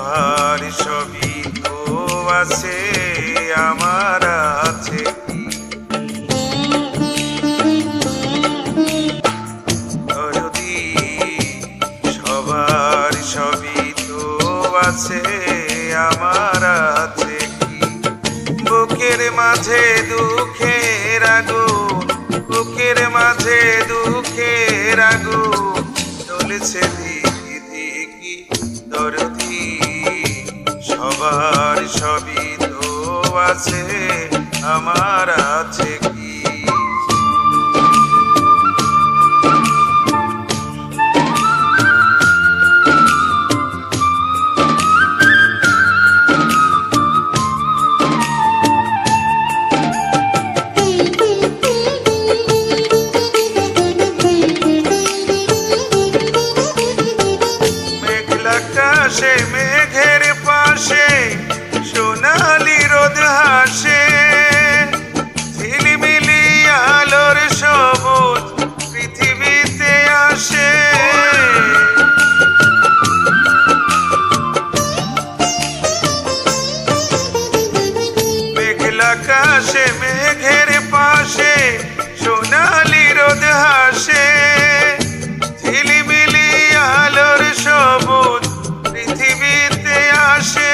সবার সবই তো আছে, আমার আছে কি? দরদি সবার সবই তো আছে, আমার আছে কি? বুকের মাঝে দুঃখের আগুন, বুকের মাঝে দুঃখের আগুন জ্বলছে দিকি দিকি। দরদি সবার সবই তো আছে, আমার আছে কি? আকাশে মেঘের পাশে সোনালি রোদ হাসে, ঝিলিমিলি আলোর সবুজ পৃথিবীতে আসে। মেঘলা আকাশে মেঘের পাশে সোনালি রোদ হাসে, ঝিলিমিলি আলোর সবুজ পৃথিবীতে আসে।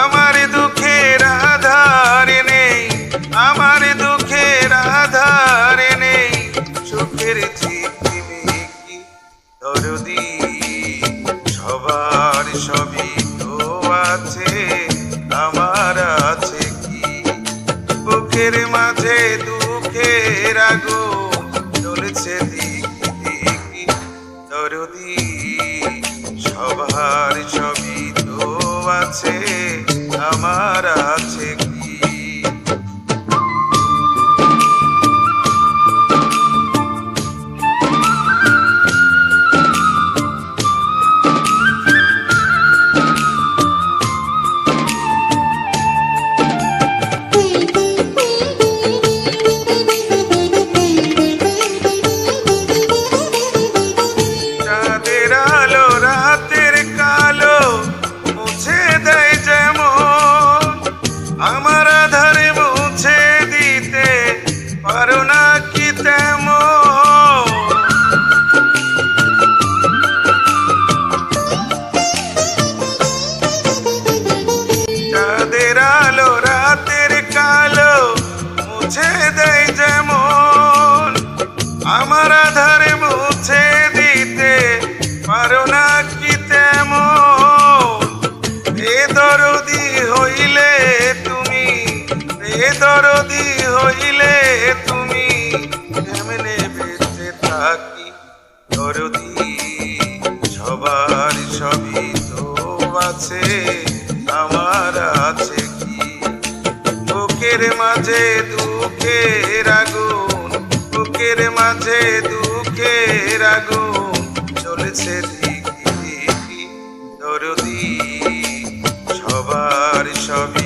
আমার দুঃখের আধার নেই, আমার দুঃখের আধার নেই, সুখের ঝিকিমিকি। দরদি সবার সবই তো আছে, আমার আছে কি? বুকের মাঝে দুঃখের আগুন জ্বলছে দিকি দিকি। দরদি সবার সবই তো আছে, আমার আছে কি? চাঁদের আলো রাতের কালো মুছে দেয় যেমন, আমার আধারে মুছে দিতে পারো না কি তেমন? চাঁদের আলো রাতের কালো মুছে দেয় যেমন, আমার আধারে মুছে দিতে পারো না কি তেমন? বেদরদি হইলে তুমি, বেদরদি হইলে তুমি কেমনে বেঁচে থাকি? দরদি সবার সবই তো আছে, আমার আছে কি? বুকের মাঝে দুঃখের আগুন, বুকের মাঝে দুঃখের আগুন জ্বলছে দিকি দিকি। দরদি সবার সবই